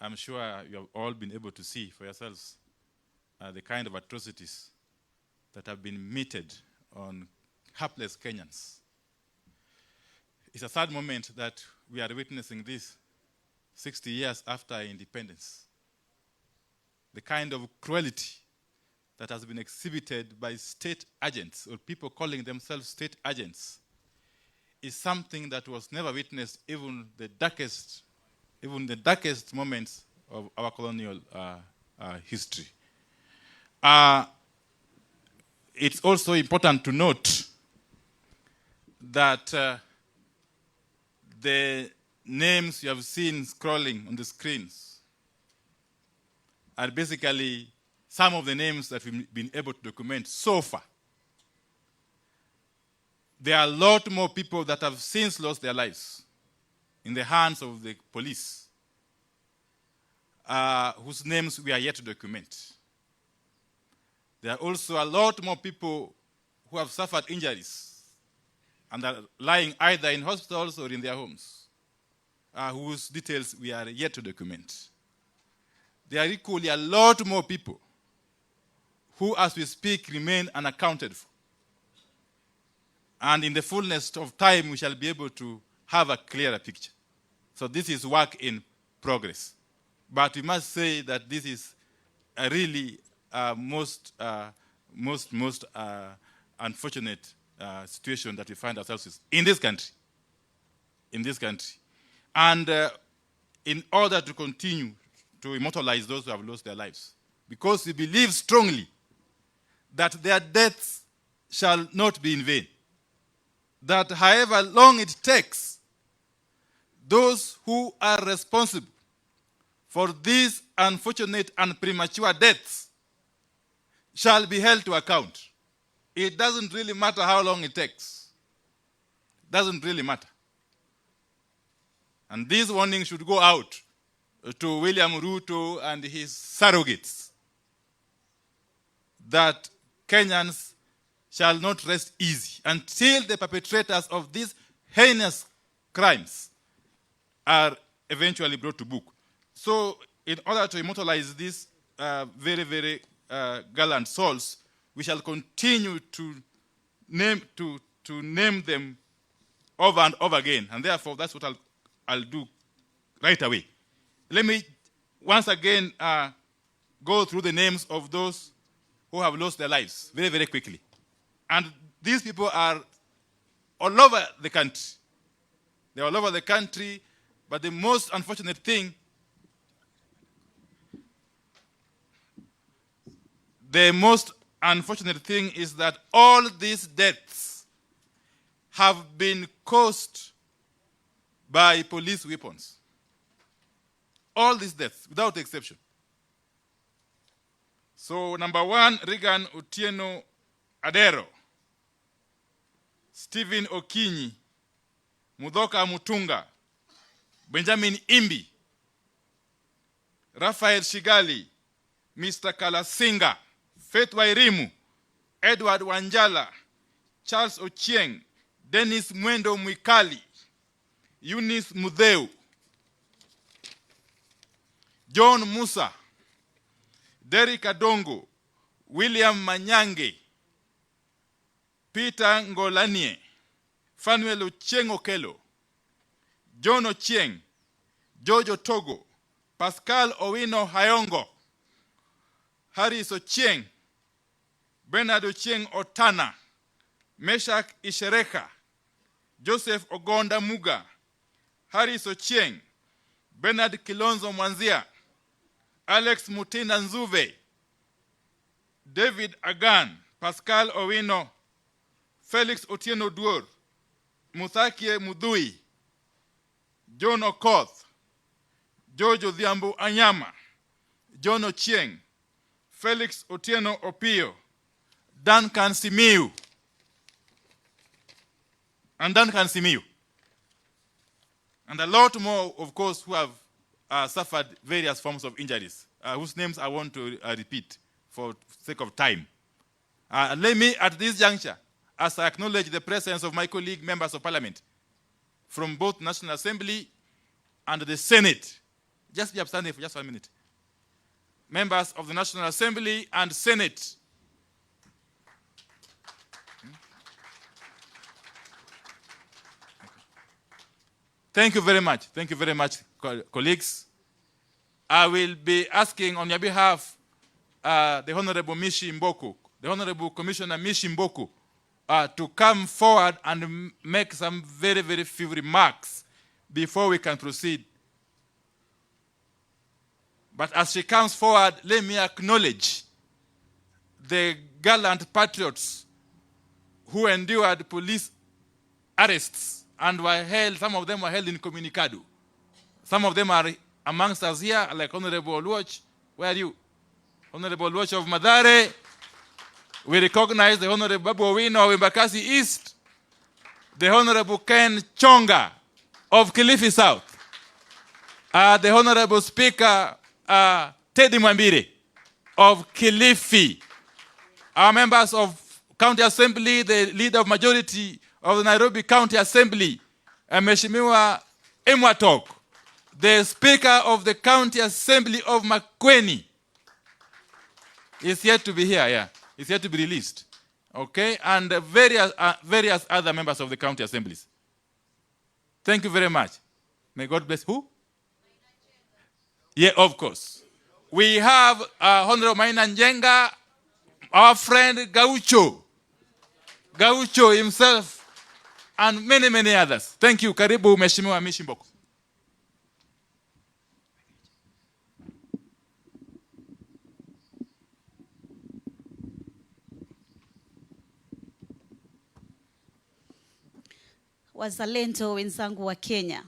I'm sure you have all been able to see for yourselves the kind of atrocities that have been meted on hapless Kenyans. It's a sad moment that we are witnessing this 60 years after independence. The kind of cruelty that has been exhibited by state agents or people calling themselves state agents is something that was never witnessed even the darkest moments of our colonial history. It's also important to note that the names you have seen scrolling on the screens are basically some of the names that we've been able to document so far. There are a lot more people that have since lost their lives in the hands of the police, whose names we are yet to document. There are also a lot more people who have suffered injuries and are lying either in hospitals or in their homes, whose details we are yet to document. There are equally a lot more people who, as we speak, remain unaccounted for. And in the fullness of time, we shall be able to have a clearer picture. So this is work in progress. But we must say that this is a really most unfortunate situation that we find ourselves in this country. And in order to continue to immortalize those who have lost their lives, because we believe strongly that their deaths shall not be in vain, that however long it takes, those who are responsible for these unfortunate and premature deaths shall be held to account. It doesn't really matter how long it takes. It doesn't really matter. And this warning should go out to William Ruto and his surrogates that Kenyans shall not rest easy until the perpetrators of these heinous crimes are eventually brought to book. So in order to immortalize these very, very gallant souls, we shall continue to name them over and over again. And therefore, that's what I'll do right away. Let me once again go through the names of those who have lost their lives very, very quickly. And these people are all over the country. They're all over the country, but the most unfortunate thing is that all these deaths have been caused by police weapons. All these deaths, without exception. So, number 1, Regan Otieno Adero, Stephen Okinyi, Mudoka Mutunga, Benjamin Imbi, Raphael Shigali, Mr. Kalasinga, Faith Wairimu, Edward Wanjala, Charles Ochieng, Dennis Mwendo Mwikali, Eunice Mudeu, John Musa, Derek Adongo, William Manyange, Peter Ngolanie, Fanuel Ochieng Okelo, John Ochieng, Jojo Togo, Pascal Owino Hayongo, Harris Ochieng, Bernard Ochieng Otana, Meshach Ishereka, Joseph Ogonda Muga, Harris Ochieng, Bernard Kilonzo Mwanzia, Alex Mutinda Nzuve, David Agan, Pascal Owino, Felix Otieno Duor, Muthakie Mudui, John Okoth, George Odhiambo Anyama, John Ochieng, Felix Otieno Opio, Duncan Simiu, and a lot more, of course, who have suffered various forms of injuries, whose names I want to repeat for sake of time. Let me, at this juncture, as I acknowledge the presence of my colleague members of parliament from both National Assembly and the Senate, Just be upstanding for just 1 minute. Members of the National Assembly and Senate. Thank you very much. Thank you very much, colleagues. I will be asking on your behalf the Honorable Mishi Mboku, the Honorable Commissioner Mishi Mboku, to come forward and make some very, very few remarks before we can proceed. But as she comes forward, let me acknowledge the gallant patriots who endured police arrests and were held, some of them were held incommunicado. Some of them are amongst us here, like Honorable Oluoch. Where are you? Honorable Oluoch of Madare. We recognize the Honorable Babu Owino of Embakasi East. The Honorable Ken Chonga of Kilifi South. The Honorable Speaker Teddy Mwambire of Kilifi. Our members of County Assembly, the leader of majority of the Nairobi County Assembly, Mheshimiwa Emwatok, the Speaker of the County Assembly of Makueni, is yet to be here, yeah. Is yet to be released. Okay, and various other members of the county assemblies. Thank you very much. May God bless who? Yeah, of course. We have Honorable Maina Njenga, our friend Gaucho himself, and many, many others. Thank you. Karibu Mheshimiwa Mishi Mboku. Wazalendo wenzangu wa Kenya.